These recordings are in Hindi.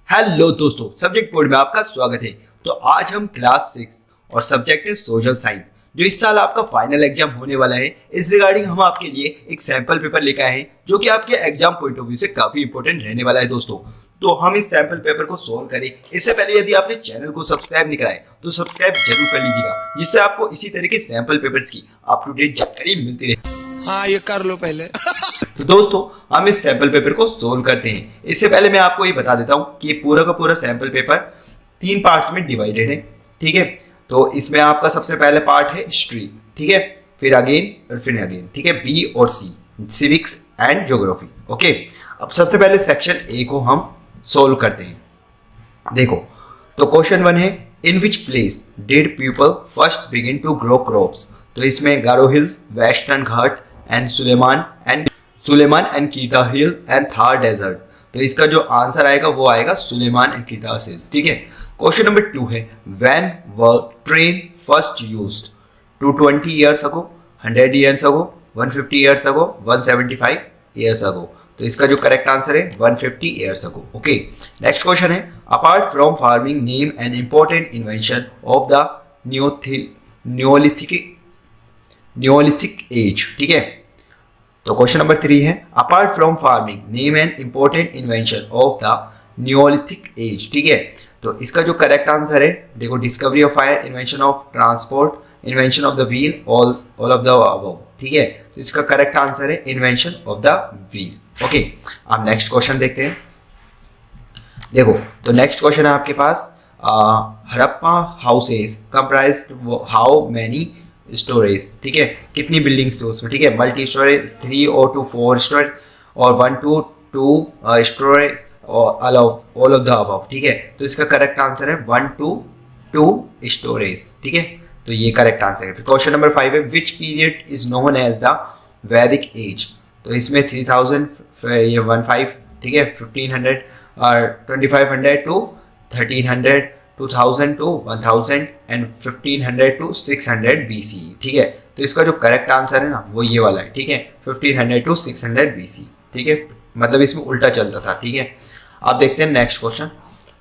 हेलो दोस्तों, सब्जेक्ट बोर्ड में आपका स्वागत है। तो आज हम क्लास 6 और सब्जेक्ट है सोशल साइंस, जो इस साल आपका फाइनल एग्जाम होने वाला है, इस रिगार्डिंग हम आपके लिए एक सैंपल पेपर लेकर आए हैं जो कि आपके एग्जाम पॉइंट ऑफ व्यू से काफी इंपॉर्टेंट रहने वाला है दोस्तों। तो हम इस सैंपल पेपर को सोल्व करें इससे पहले यदि आपने चैनल को सब्सक्राइब नहीं कराया तो सब्सक्राइब जरूर कर लीजिएगा, जिससे आपको इसी तरह के सैंपल पेपर्स की अप टू डेट जानकारी मिलती रहे। हाँ, ये कर लो पहले। तो दोस्तों, हम इस सैंपल पेपर को सोल्व करते हैं। इससे पहले मैं आपको ये बता देता हूँ कि पूरा का पूरा सैंपल पेपर 3 पार्ट्स में डिवाइडेड है। ठीक है, तो इसमें आपका सबसे पहले पार्ट है हिस्ट्री, ठीक है, फिर अगेन और फिर अगेन, ठीक है, बी और सी, सिविक्स एंड ज्योग्राफी। ओके, अब सबसे पहले सेक्शन ए को हम सोल्व करते हैं। देखो, तो क्वेश्चन 1 है, in which place did people first begin to grow crops. तो इसमें Garo hills, western Ghat and Sulaiman and कीता हिल एंड थार डेजर्ट। तो इसका जो आंसर आएगा वो आएगा सुलेमान एंड कीता हिल्स। ठीक है, क्वेश्चन नंबर 2 है, when were train first used. 220 years ago, 100 years ago, 150 years ago, 175 years ago. तो इसका जो करेक्ट आंसर है 150 years ago. Okay, next question है, apart from farming name an important invention of the neolithic age. ठीक है, तो क्वेश्चन नंबर 3 है, apart from farming name an important invention of the neolithic age. ठीक है, तो इसका जो करेक्ट आंसर है, देखो, discovery of fire, invention of transport, invention of the wheel, all of the above. ठीक है, तो इसका करेक्ट आंसर है invention of the wheel. Okay, अब नेक्स्ट क्वेश्चन देखते हैं। देखो, तो नेक्स्ट क्वेश्चन है आपके पास, Harappa houses comprised how many storage. ठीक है, कितनी बिल्डिंग्स थी उसमें। ठीक है, मल्टी स्टोरेज, 3 और 2 4 स्टोरेज, और 1 to 2 स्टोरेज, और ऑल ऑफ द अबव। ठीक है, तो इसका करेक्ट आंसर है 1 to 2 स्टोरेज। ठीक है, तो ये करेक्ट आंसर है। क्वेश्चन नंबर 5 है, which period is known as the Vedic age. तो इसमें 3000, ये 15, ठीक है, 1500 और 2500 to 1300, 2000 to 1000 and 1500 to 600 BC। ठीक है, तो इसका जो करेक्ट आंसर है ना वो ये वाला है। ठीक है, 1500 to 600 BC। ठीक है, मतलब इसमें उल्टा चलता था। ठीक है, अब देखते हैं नेक्स्ट क्वेश्चन।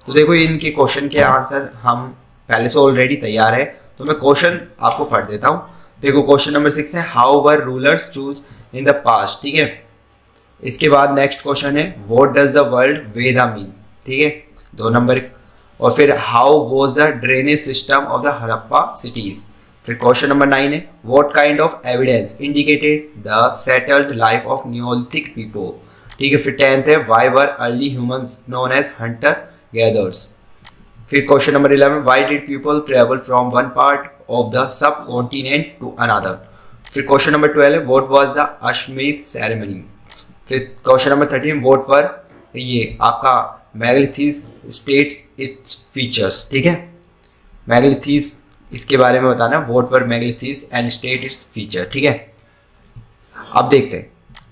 तो देखो, इनके क्वेश्चन के आंसर हम पहले से ऑलरेडी तैयार है, तो मैं क्वेश्चन आपको पढ़ देता हूँ। देखो, क्वेश्चन नंबर 6 है, how were rulers choose in the past. ठीक है, इसके बाद नेक्स्ट क्वेश्चन है, what does the word Veda means. ठीक है, 2 नंबर। और फिर how was the drainage system of the Harappa cities. फिर क्वेश्चन नंबर 9 है, what kind of evidence indicated the settled life of neolithic people. ठीक है, फिर 10th है, why were early humans known as hunter gathers. फिर question number 11, why did people travel from one part of the subcontinent to another. फिर क्वेश्चन नंबर 12 है, what was the Ashvamedha ceremony. फिर क्वेश्चन नंबर 13, व्हाट वर, ये आपका मेगालिथिस स्टेट्स इट्स फीचर्स। ठीक है, मेगालिथिस, इसके बारे में बताना, what were megaliths and state its feature. ठीक है, अब देखते हैं।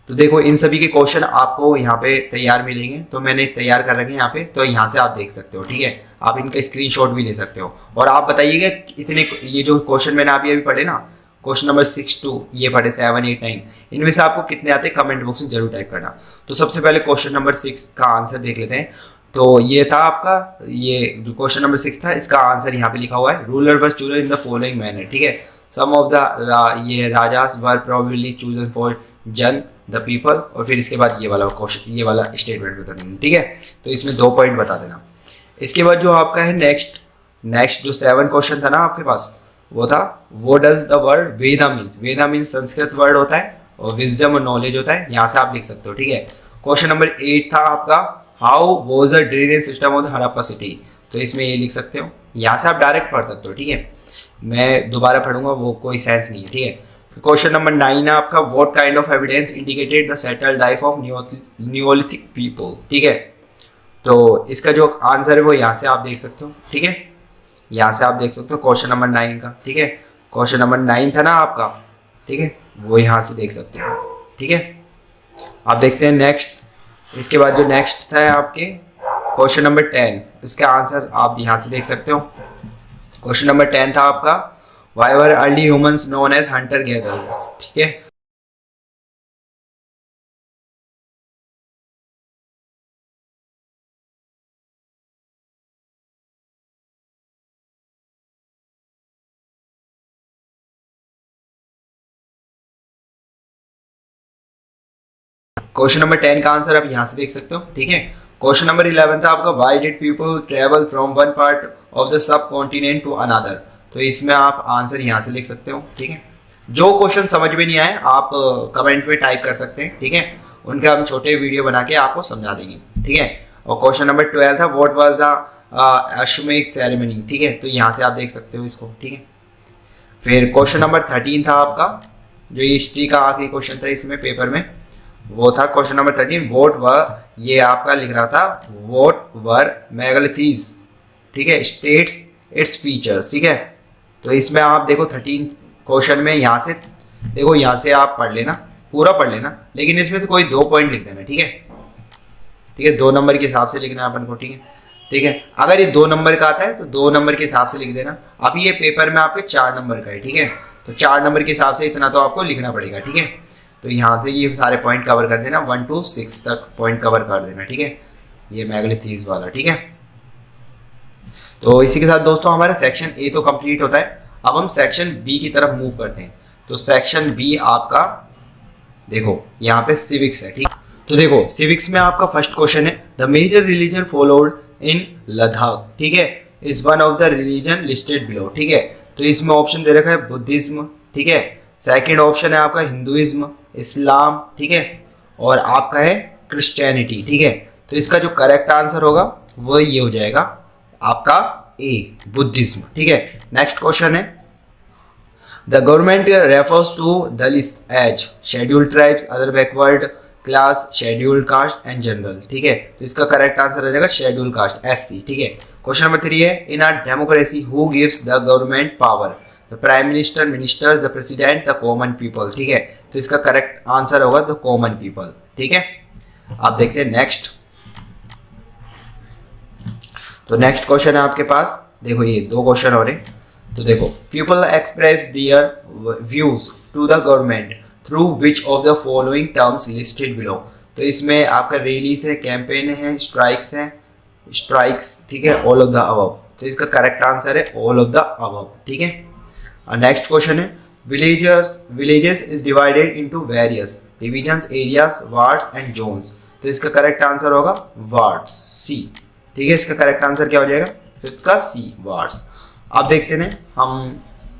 तो देखो, इन सभी के क्वेश्चन आपको यहाँ पे तैयार मिलेंगे, तो मैंने तैयार कर रखे हैं यहाँ पे, तो यहाँ से आप देख सकते हो। ठीक है, आप इनका स्क्रीनशॉट भी ले सकते हो, और आप बताइएगा इतने, ये जो क्वेश्चन मैंने अभी पढ़े ना, क्वेश्चन नंबर 6 to ये पढ़े 7 8 9, इनमें से आपको कितने आते हैं कमेंट बॉक्स में जरूर टाइप करना। तो सबसे पहले क्वेश्चन नंबर 6 का आंसर देख लेते हैं। तो ये था आपका, ये जो क्वेश्चन नंबर 6 था, इसका आंसर यहाँ पे लिखा हुआ है, ruler was chosen in the following manner. ठीक है, सम ऑफ द ये rajas were probably chosen for जन द पीपल, और फिर इसके बाद ये वाला क्वेश्चन, ये वाला स्टेटमेंट बता देना। ठीक है, तो इसमें 2 पॉइंट बता देना। इसके बाद जो आपका है नेक्स्ट जो 7 क्वेश्चन था ना आपके पास, वो था, वो does the word Veda means. Veda means Sanskrit word होता है, और विजडम और नॉलेज होता है, यहाँ से आप लिख सकते हो। ठीक है, क्वेश्चन नंबर 8 था आपका, how was the drainage system of the Harappa city. तो इसमें ये लिख सकते हो, यहाँ से आप डायरेक्ट पढ़ सकते हो। ठीक है, मैं दोबारा पढ़ूंगा, वो कोई सेंस नहीं है। ठीक है, क्वेश्चन नंबर 9 है आपका, what kind of evidence indicated the settled life of neolithic people. ठीक है, तो इसका जो आंसर है वो यहाँ से आप देख सकते हो। ठीक है, यहाँ से आप देख सकते हो क्वेश्चन नंबर 9 का। ठीक है, क्वेश्चन नंबर 9 था ना आपका, ठीक है, वो यहाँ से देख सकते हो। ठीक है, आप देखते हैं नेक्स्ट। इसके बाद जो नेक्स्ट था आपके क्वेश्चन नंबर 10, इसका आंसर आप यहाँ से देख सकते हो। क्वेश्चन नंबर 10 था आपका, why were early humans known as hunter gatherers. ठीक है, क्वेश्चन नंबर 10 का आंसर आप यहाँ से देख सकते हो, ठीक है। क्वेश्चन नंबर 11 था आपका, why did people travel from one part of the subcontinent to another. तो इसमें आप आंसर यहाँ से लिख सकते हो, ठीक है। जो क्वेश्चन समझ में नहीं आए आप कमेंट में टाइप कर सकते हैं, ठीक है। उनका हम छोटे वीडियो बना के आपको समझा देंगे, ठीक है। और क्वेश्चन नंबर 12 था, what was the Ashvamedha ceremony, ठीक है। तो यहाँ से आप देख सकते हो इसको, ठीक है। फिर क्वेश्चन नंबर 13 था आपका, जो हिस्ट्री का आखिरी क्वेश्चन था इसमें पेपर में, वो था क्वेश्चन नंबर 13, व्हाट वर, ये आपका लिख रहा था व्हाट वर मेगालिथीज, ठीक है, स्टेट्स इट्स फीचर्स, ठीक है। तो इसमें आप देखो 13 क्वेश्चन में यहाँ से देखो, यहाँ से आप पढ़ लेना, पूरा पढ़ लेना, लेकिन इसमें से कोई 2 पॉइंट लिख देना, ठीक है, ठीक है। 2 नंबर के हिसाब से लिखना है अपन को, ठीक है, ठीक है। अगर ये 2 नंबर का आता है तो 2 नंबर के हिसाब से लिख देना। अब ये पेपर में आपके 4 नंबर का है, ठीक है, तो 4 नंबर के हिसाब से इतना तो आपको लिखना पड़ेगा, ठीक है। तो यहाँ से ये सारे पॉइंट कवर कर देना, 1 to 6 तक पॉइंट कवर कर देना, ठीक है, ये मेगालिथीज वाला, ठीक है। तो इसी के साथ दोस्तों हमारा सेक्शन ए तो कंप्लीट होता है। अब हम सेक्शन बी की तरफ मूव करते हैं। तो सेक्शन बी आपका देखो यहाँ पे सिविक्स है, ठीक। तो देखो सिविक्स में आपका फर्स्ट क्वेश्चन है, the major religion followed in Ladakh, ठीक है, is one of the religion listed below, ठीक है। तो इसमें ऑप्शन दे रखा है बुद्धिज्म, ठीक है। सेकंड ऑप्शन है आपका हिंदुइज्म, इस्लाम, ठीक है, और आपका है क्रिश्चियनिटी, ठीक है। तो इसका जो करेक्ट आंसर होगा वो ये हो जाएगा आपका ए, बुद्धिज्म, ठीक है। नेक्स्ट क्वेश्चन है, the government refers to Dalits as scheduled tribes, other backward class, scheduled caste and general, ठीक है। तो इसका करेक्ट आंसर हो जाएगा शेड्यूल्ड कास्ट, एससी, ठीक है। क्वेश्चन नंबर 3 है, in a democracy who gives the government power, the prime minister, ministers, the president, the common people, ठीक है। तो इसका करेक्ट आंसर होगा द कॉमन पीपल, ठीक है। आप देखते हैं नेक्स्ट। तो नेक्स्ट क्वेश्चन है आपके पास, देखो ये 2 क्वेश्चन हो रहे। तो देखो, people express their views to the government through which of the following terms listed below. तो इसमें आपका रैलीज है, कैंपेन है, स्ट्राइक्स है, स्ट्राइक्स, ठीक है, ऑल ऑफ द अबव। तो इसका करेक्ट आंसर है ऑल ऑफ द अबव, ठीक है। और नेक्स्ट क्वेश्चन है, villages is divided into various divisions, areas, wards and zones. तो इसका करेक्ट आंसर होगा वार्ड्स, सी, ठीक है। इसका करेक्ट आंसर क्या हो जाएगा, 5th का सी, वार्ड्स। आप देखते हैं हम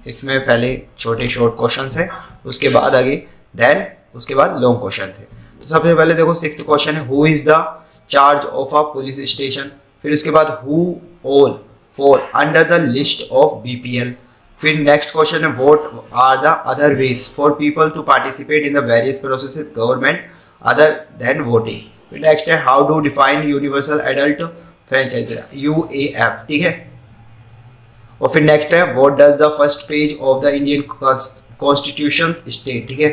इसमें पहले छोटे शॉर्ट क्वेश्चन है, उसके बाद आगे देन उसके बाद लॉन्ग क्वेश्चन थे। तो सबसे पहले देखो 6th क्वेश्चन है, who is the charge of a police station. फिर उसके बाद who all fall under the list of BPL. फिर नेक्स्ट क्वेश्चन है, what are the other ways for people to participate in the various process government other than voting. फिर नेक्स्ट है, how to define universal adult franchise, UAF, ठीक है। और फिर नेक्स्ट है, what does the first page of the Indian constitution state, ठीक है।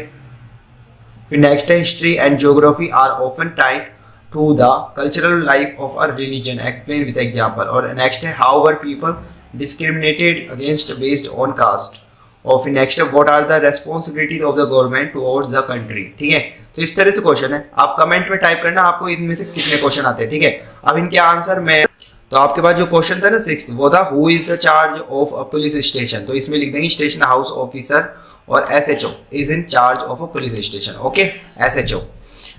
फिर नेक्स्ट है, history and geography are often tied to the cultural life of a religion, explain with example. और नेक्स्ट है, how were people discriminated against based on caste. और फिर नेक्स्ट है, what are the responsibilities of the government towards the country, ठीक है। तो इस तरह से क्वेश्चन है, आप कमेंट में टाइप करना आपको इनमें से कितने क्वेश्चन आते हैं, ठीक है। अब इनके आंसर में, तो आपके पास जो क्वेश्चन था ना 6th, वो था who is the charge of a police station. तो इसमें लिख देंगे स्टेशन हाउस ऑफिसर, और SHO is in charge of a police station, okay, SHO.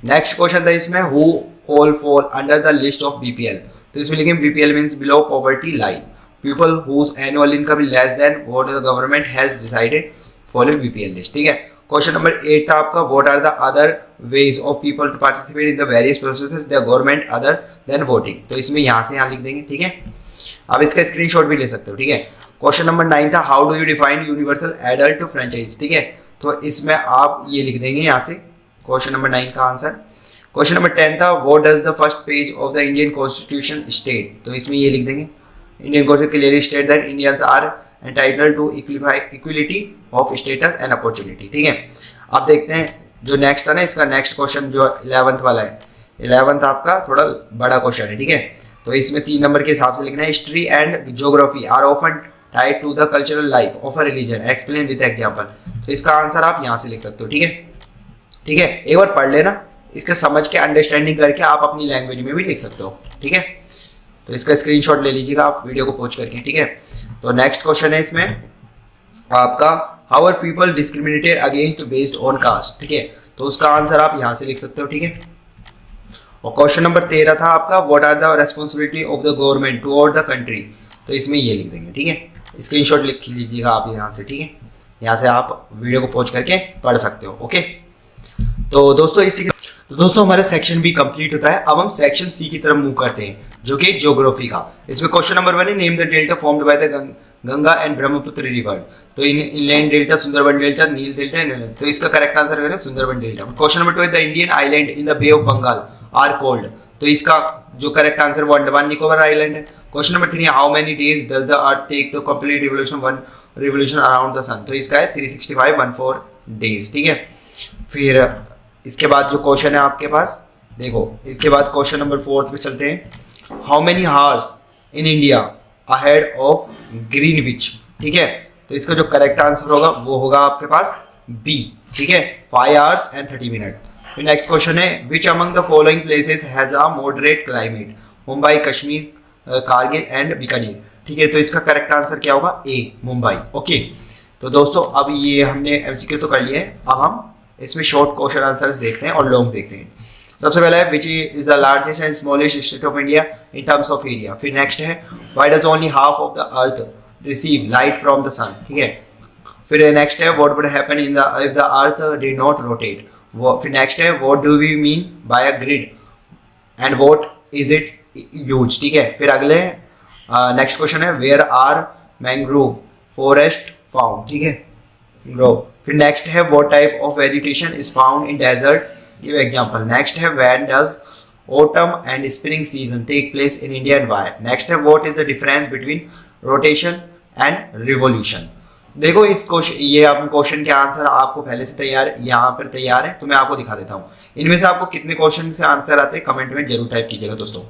Next question था इसमें, who all fall under the list of BPL. तो इसमें लिखेंगे BPL means below poverty line, people whose annual income is less than what the government has decided following BPL list, ठीक है। क्वेश्चन नंबर 8 था आपका, what are the other ways of people to participate in the various processes the government other than voting. तो इसमें यहाँ से यहाँ लिख देंगे, ठीक है। आप इसका स्क्रीनशॉट भी ले सकते हो, ठीक है। क्वेश्चन नंबर 9 था, how do you define universal adult franchise, ठीक है। तो इसमें आप ये लिख देंगे यहाँ से क्वेश्चन नंबर 9 का आंसर। क्वेश्चन नंबर 10 था, what does the first page of the Indian constitution state. तो इसमें ये लिख देंगे, Indian constitution clearly state that Indians are entitled to equality of status and opportunity, ठीक है। आप देखते हैं जो नेक्स्ट था ना, इसका नेक्स्ट क्वेश्चन जो 11th वाला है, 11th आपका थोड़ा बड़ा क्वेश्चन है, ठीक है। तो इसमें 3 नंबर के हिसाब से लिखना है, history and geography are often tied to the cultural life of a religion, explain with example. तो इसका आंसर आप यहाँ से लिख सकते हो, ठीक है, ठीक है। एक बार पढ़ लेना, इसका समझ के अंडरस्टैंडिंग करके आप अपनी लैंग्वेज में भी लिख सकते हो, ठीक है। तो इसका स्क्रीनशॉट ले लीजिएगा आप वीडियो को पॉज करके, ठीक है। तो नेक्स्ट क्वेश्चन है इसमें आपका, how are people discriminated against based on caste, ठीक है। तो उसका आंसर आप यहाँ से लिख सकते हो, ठीक है। और क्वेश्चन नंबर 13 था आपका what are the responsibility of the government toward the country, तो इसमें ये लिख देंगे, ठीक है। स्क्रीनशॉट लिख लीजिएगा आप यहाँ से, ठीक है। यहाँ से आप वीडियो को पॉज करके पढ़ सकते हो, ओके। तो दोस्तों हमारा सेक्शन बी कंप्लीट होता है। अब हम सेक्शन सी की तरफ मूव करते हैं, जो कि ज्योग्राफी का। इसमें क्वेश्चन नंबर 1 है name the delta formed by the Ganga and Brahmaputra river. तो इनलैंड डेल्टा, सुंदरबन डेल्टा, नील डेल्टा, तो इसका करेक्ट आंसर है सुंदरबन डेल्टा। क्वेश्चन नंबर 2 है the Indian island in the Bay of Bengal are called. तो इसका जो करेक्ट आंसर वो अंडमान निकोबार आइलैंड है। Question number 3 how many days does the earth take to complete revolution around the sun. तो इसका है 365 डेज, ठीक है। फिर इसके बाद जो क्वेश्चन है आपके पास, देखो इसके बाद क्वेश्चन नंबर 4 पे चलते हैं। How many hours in India ahead of Greenwich, ठीक है। तो इसका जो करेक्ट आंसर होगा वो होगा आपके पास बी, ठीक है, 5 hours and 30 minutes। फिर नेक्स्ट क्वेश्चन है which among the following places has a moderate climate, Mumbai, Kashmir, Kargil and Bikaner, ठीक है। तो इसका करेक्ट आंसर क्या होगा ए, मुंबई, ओके। तो दोस्तों अब ये हमने एमसीक्यू तो कर लिए हैं, अब हम इसमें शॉर्ट क्वेश्चन आंसर्स देखते हैं और लॉन्ग देखते हैं। सबसे पहला है which is the largest and smallest state of India in terms of area. फिर नेक्स्ट है why does only half of the earth receive light from the sun, ठीक है। फिर नेक्स्ट है what would happen in the if the earth did not rotate. फिर नेक्स्ट है what do we mean by a grid and what is its use, ठीक है। फिर अगले नेक्स्ट क्वेश्चन है where are mangrove forest found, ठीक है, ग्रोव। फिर नेक्स्ट है what type of vegetation is found in desert, give example. Next है when does autumn and spring season take place in India and why. Next है what is the difference between rotation and revolution. देखो इस क्वेश्चन, ये आप क्वेश्चन के आंसर आपको पहले से तैयार यहाँ पर तैयार है, तो मैं आपको दिखा देता हूँ। इनमें से आपको कितने क्वेश्चन से आंसर आते हैं कमेंट में जरूर टाइप कीजिएगा दोस्तों।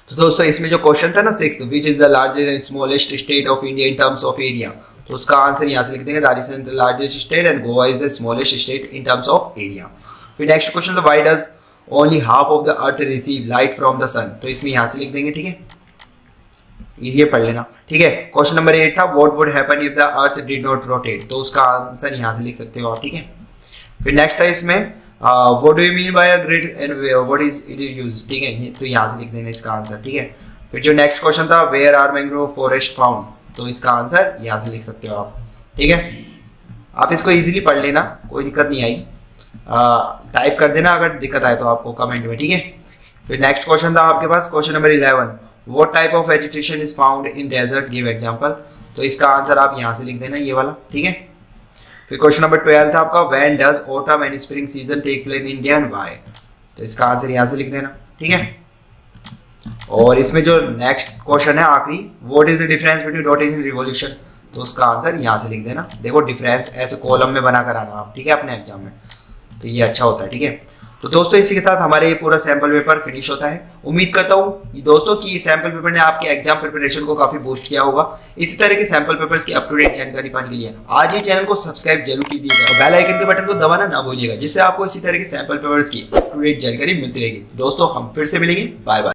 तो दोस्तों इसमें जो क्वेश्चन था ना 6th which is the largest and smallest state of India in terms of area, तो उसका आंसर यहाँ से लिख देंगे Rajasthan the largest state and Goa is the smallest state in terms of area. फिर नेक्स्ट क्वेश्चन था why does only half of the earth receive light from the sun, तो इसमें यहाँ से लिख देंगे, ठीक है, इजी है, पढ़ लेना, ठीक है। क्वेश्चन नंबर 8 था what would happen if the earth did not rotate, तो उसका आंसर यहाँ से लिख सकते हो आप, ठीक है। फिर नेक्स्ट था इसमें what do you mean by a grid and what is it used, ठीक है, तो यहाँ से लिख देना इसका आंसर, ठीक है। फिर जो नेक्स्ट क्वेश्चन था where are mangrove forest found, तो इसका आंसर यहाँ से लिख सकते हो आप, ठीक है। आप इसको इजीली पढ़ लेना, कोई दिक्कत नहीं आएगी, टाइप कर देना अगर दिक्कत आए तो आपको कमेंट में, ठीक है। फिर नेक्स्ट क्वेश्चन था आपके पास question number 11 what type of vegetation is found in desert, give example, तो इसका आंसर आप यहाँ से लिख देना ये वाला, ठीक है। फिर क्वेश्चन नंबर 12 था आपका when does autumn and spring season take place in India and why, तो इसका आंसर यहाँ से लिख देना, ठीक है। और इसमें जो नेक्स्ट क्वेश्चन है आखिरी what is the difference between rotation and revolution, तो उसका आंसर यहाँ से लिख देना। देखो डिफरेंस ऐसे कॉलम में बना कर आना आप, ठीक है, अपने एग्जाम में, तो ये अच्छा होता है, ठीक है। तो दोस्तों इसी के साथ हमारे ये पूरा सैम्पल पेपर फिनिश होता है। उम्मीद करता हूँ दोस्तों कि सैम्पल पेपर ने आपके एग्जाम प्रिपरेशन को काफी बूस्ट किया होगा। इसी तरह के सैम्पल पेपर्स की अप टू डेट जानकारी पाने के लिए आज ही चैनल को सब्सक्राइब जरूर कीजिएगा और बेल आइकन के बटन को दबाना ना भूलिएगा, जिससे आपको इसी तरह के सैम्पल पेपर्स की अप टू डेट जानकारी मिलती रहेगी। दोस्तों हम फिर से मिलेंगे, बाय बाय।